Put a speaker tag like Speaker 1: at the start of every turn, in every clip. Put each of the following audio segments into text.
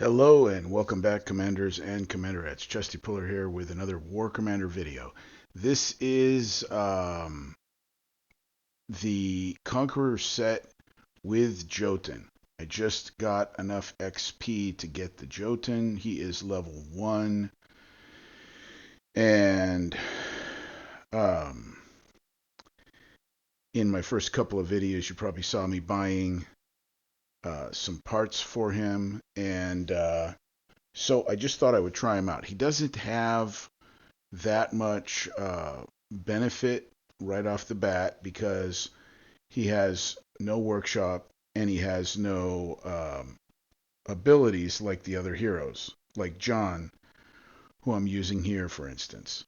Speaker 1: Hello and welcome back, Commanders and Commanderettes. Chesty Puller here with another War Commander video. This is the Conqueror set with Jotunn. I just got enough XP to get the Jotunn. He is level 1. And um, in my first couple of videos, you probably saw me buying some parts for him. And so I just thought I would try him out. He doesn't have that much benefit right off the bat because he has no workshop and he has no abilities like the other heroes, like John, who I'm using here, for instance.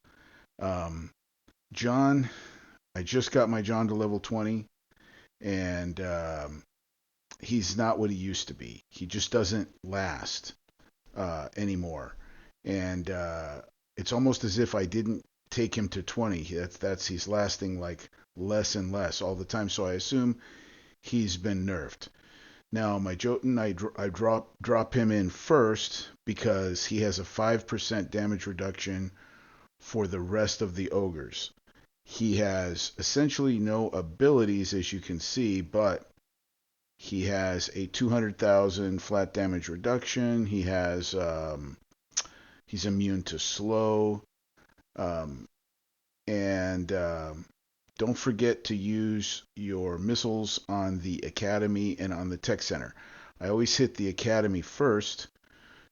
Speaker 1: Um, John, I just got my John to level 20, and he's not what he used to be. He just doesn't last anymore. And it's almost as if I didn't take him to 20. That's he's lasting like less and less all the time. So I assume he's been nerfed. Now my Jotun, I drop him in first because he has a 5% damage reduction for the rest of the ogres. He has essentially no abilities, as you can see, but he has a 200,000 flat damage reduction. He's immune to slow. Um, and don't forget to use your missiles on the Academy and on the Tech Center. I always hit the Academy first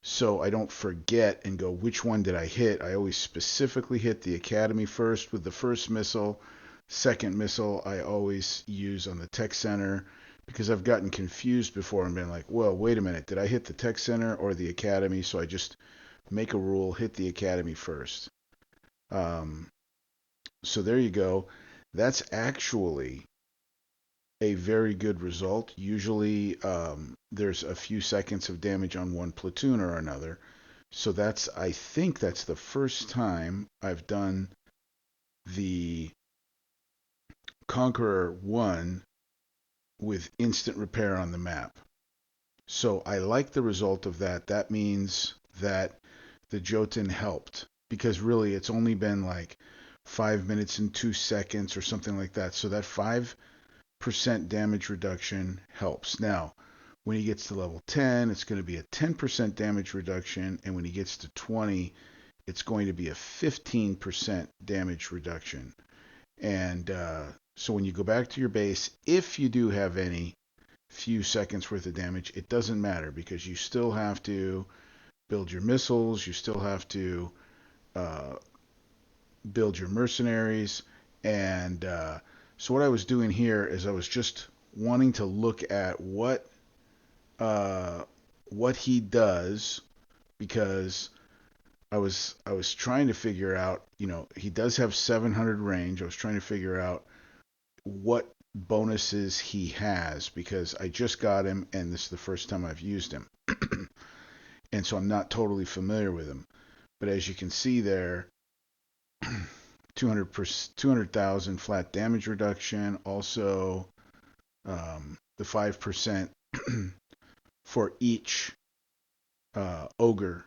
Speaker 1: so I don't forget and go, which one did I hit? I always specifically hit the Academy first with the first missile. Second missile I always use on the Tech Center because I've gotten confused before and been like, well, wait a minute, did I hit the Tech Center or the Academy? So I just make a rule, hit the Academy first. Um, so there you go. That's actually a very good result. Usually there's a few seconds of damage on one platoon or another. So I think that's the first time I've done the Conqueror 1 with instant repair on the map. So I like the result of that. That means that the Jotun helped because really it's only been like 5 minutes and 2 seconds or something like that. So that 5% damage reduction helps. Now, when he gets to level 10, it's going to be a 10% damage reduction, and when he gets to 20, it's going to be a 15% damage reduction. And so when you go back to your base, if you do have any few seconds worth of damage, it doesn't matter because you still have to build your missiles, you still have to uh, build your mercenaries, and so what I was doing here is I was just wanting to look at uh, what he does because I was trying to figure out, he does have 700 range. I was trying to figure out what bonuses he has because I just got him and this is the first time I've used him. And so I'm not totally familiar with him. But as you can see there, 200,000 flat damage reduction, also the 5% for each ogre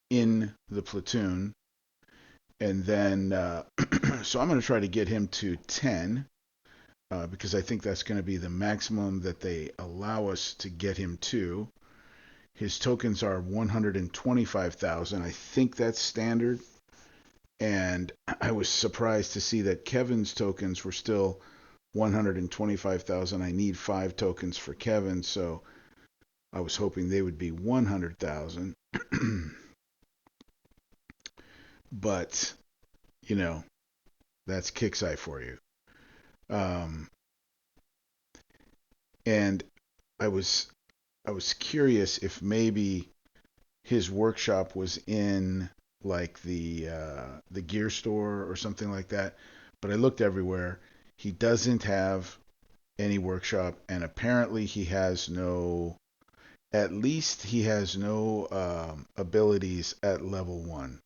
Speaker 1: in the platoon. And then, so I'm going to try to get him to 10 because I think that's going to be the maximum that they allow us to get him to. His tokens are 125,000. I think that's standard. And I was surprised to see that Kevin's tokens were still 125,000. I need 5 tokens for Kevin, so I was hoping they would be 100,000. But, you know, that's Kixeye for you. Um, and I was I was curious if maybe his workshop was in like the gear store or something like that. But I looked everywhere. He doesn't have any workshop, and apparently he has no. At least he has no abilities at level 1.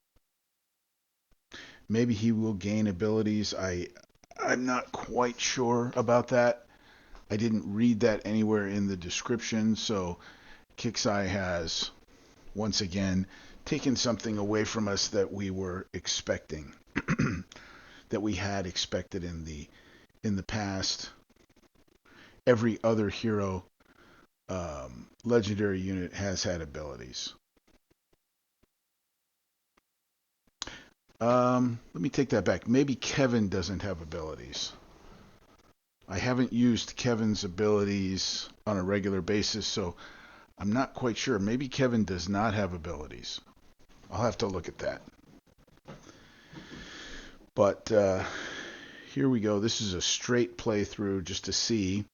Speaker 1: Maybe he will gain abilities. I'm not quite sure about that. I didn't read that anywhere in the description, so Kixeye has once again taken something away from us that we were expecting, that we had expected in the past. Every other hero legendary unit has had abilities. Let me take that back. Maybe Kevin doesn't have abilities. I haven't used Kevin's abilities on a regular basis, so I'm not quite sure. Maybe Kevin does not have abilities. I'll have to look at that. But here we go. This is a straight playthrough just to see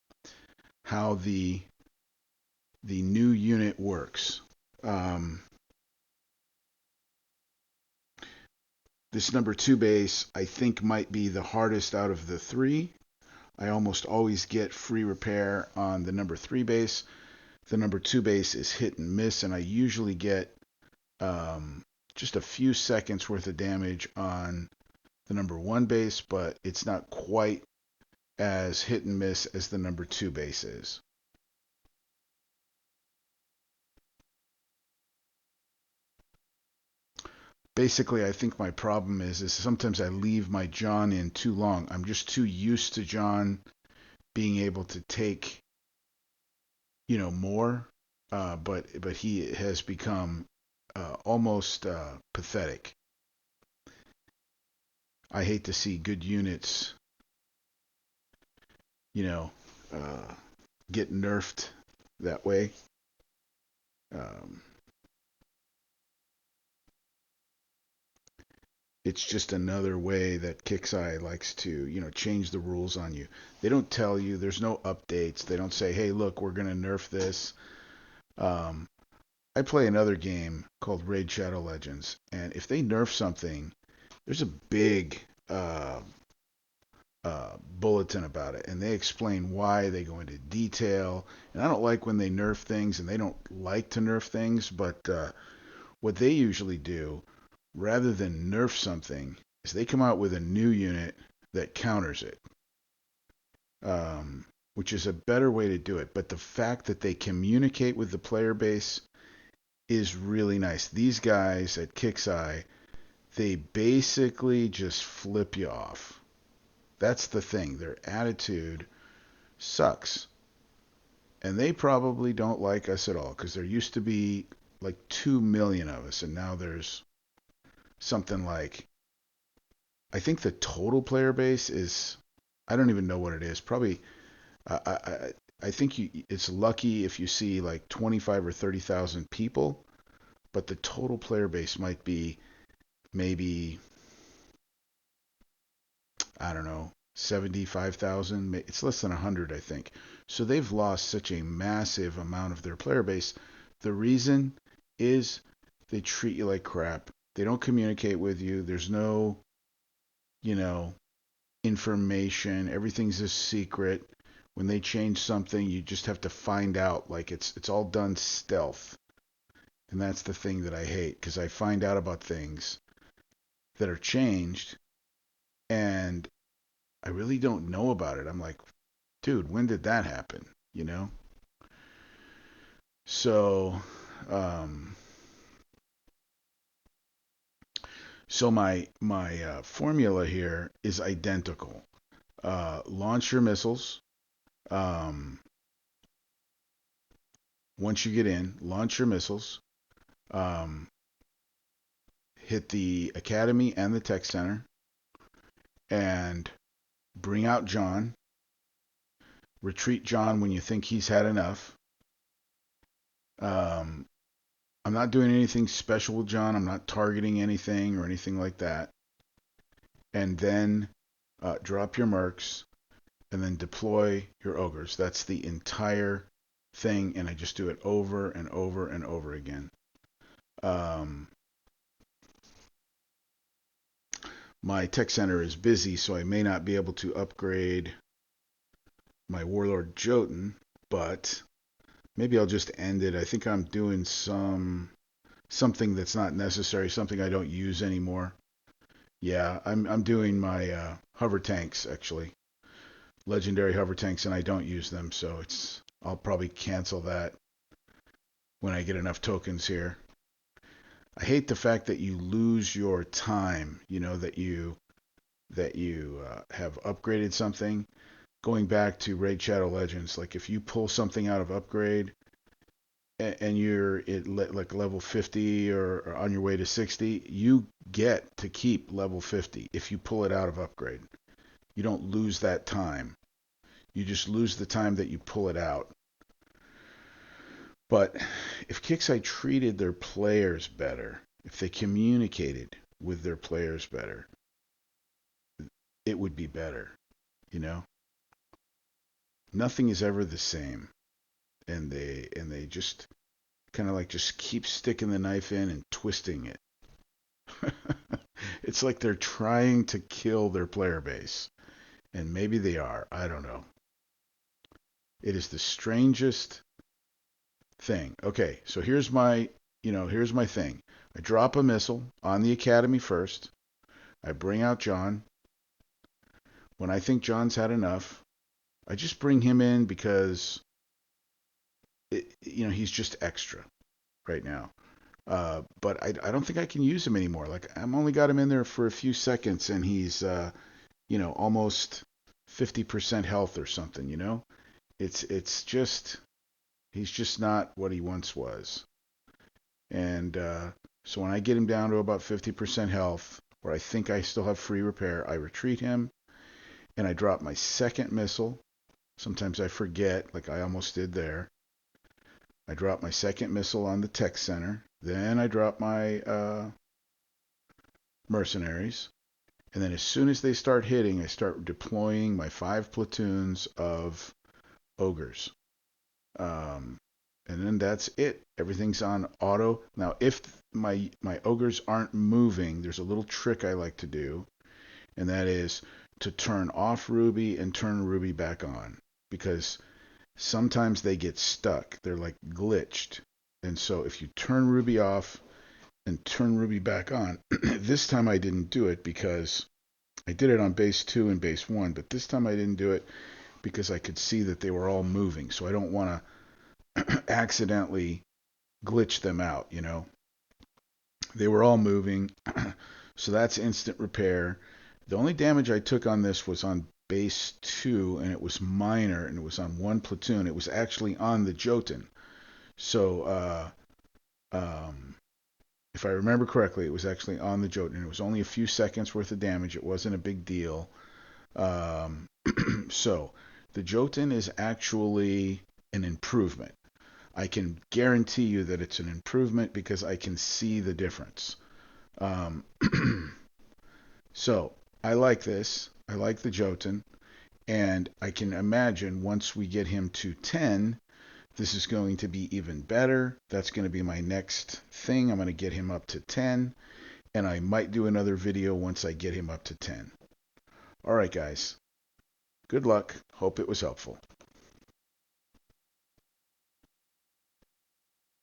Speaker 1: how the new unit works. This number 2 base, I think, might be the hardest out of the three. I almost always get free repair on the number 3 base. The number 2 base is hit and miss, and I usually get just a few seconds worth of damage on the number 1 base, but it's not quite as hit and miss as the number 2 base is. Basically, I think my problem is sometimes I leave my John in too long. I'm just too used to John being able to take, more, but he has become almost pathetic. I hate to see good units, you know, uh, get nerfed that way. Um, it's just another way that Kixeye likes to, change the rules on you. They don't tell you. There's no updates. They don't say, "Hey, look, we're gonna nerf this." Um, I play another game called Raid Shadow Legends, and if they nerf something, there's a big bulletin about it, and they explain why. They go into detail. And I don't like when they nerf things, and they don't like to nerf things, but what they usually do, rather than nerf something, is they come out with a new unit that counters it, which is a better way to do it. But the fact that they communicate with the player base is really nice. These guys at Kixeye, they basically just flip you off. That's the thing. Their attitude sucks. And they probably don't like us at all because there used to be like 2 million of us, and now there's something like, I think the total player base is, I don't even know what it is. Probably, I think it's lucky if you see like 25 or 30,000 people, but the total player base might be maybe, I don't know, 75,000. It's less than 100, I think. So they've lost such a massive amount of their player base. The reason is they treat you like crap. They don't communicate with you. There's no, you know, information. Everything's a secret. When they change something, you just have to find out. Like it's all done stealth. And that's the thing that I hate, because I find out about things that are changed and I really don't know about it. I'm like, dude, when did that happen? You know? So, um, so my formula here is identical. Launch your missiles. Um, Once you get in, launch your missiles. Um, Hit the academy and the tech center, and bring out John. Retreat John when you think he's had enough. Um, I'm not doing anything special with John. I'm not targeting anything or anything like that. And then drop your mercs, and then deploy your ogres. That's the entire thing, and I just do it over and over and over again. Um, my tech center is busy, so I may not be able to upgrade my warlord Jotunn, but maybe I'll just end it. I think I'm doing something that's not necessary, something I don't use anymore. Yeah, I'm doing my hover tanks, actually, legendary hover tanks, and I don't use them, so I'll probably cancel that when I get enough tokens here. I hate the fact that you lose your time, you know, that you have upgraded something. Going back to Raid Shadow Legends, like if you pull something out of upgrade and you're at like level 50 or on your way to 60, you get to keep level 50 if you pull it out of upgrade. You don't lose that time. You just lose the time that you pull it out. But if Kixeye treated their players better, if they communicated with their players better, it would be better, you know? Nothing is ever the same. And they just kind of like just keep sticking the knife in and twisting it. It's like they're trying to kill their player base. And maybe they are. I don't know. It is the strangest thing. Okay, so here's my thing. I drop a missile on the academy first. I bring out John. When I think John's had enough, I just bring him in because he's just extra right now. But I don't think I can use him anymore. Like I'm only got him in there for a few seconds, and he's almost 50% health or something. It's just he's just not what he once was. And so when I get him down to about 50% health, where I think I still have free repair, I retreat him and I drop my second missile. Sometimes I forget, like I almost did there. I drop my second missile on the tech center. Then I drop my mercenaries. And then as soon as they start hitting, I start deploying my 5 platoons of ogres. Um, and then that's it. Everything's on auto. Now, if my ogres aren't moving, there's a little trick I like to do, and that is to turn off Ruby and turn Ruby back on, because sometimes they get stuck. They're like glitched. And so if you turn Ruby off and turn Ruby back on, this time I didn't do it because I did it on base 2 and base 1, but this time I didn't do it because I could see that they were all moving. So I don't want to accidentally glitch them out. They were all moving. So that's instant repair. The only damage I took on this was on base 2, and it was minor, and it was on 1 platoon. It was actually on the Jotunn. So, if I remember correctly, it was actually on the Jotunn. It was only a few seconds worth of damage. It wasn't a big deal. Um, so, the Jotunn is actually an improvement. I can guarantee you that it's an improvement because I can see the difference. Um, so I like this. I like the Jotun, and I can imagine once we get him to 10, this is going to be even better. That's going to be my next thing. I'm going to get him up to 10, and I might do another video once I get him up to 10. All right, guys. Good luck. Hope it was helpful.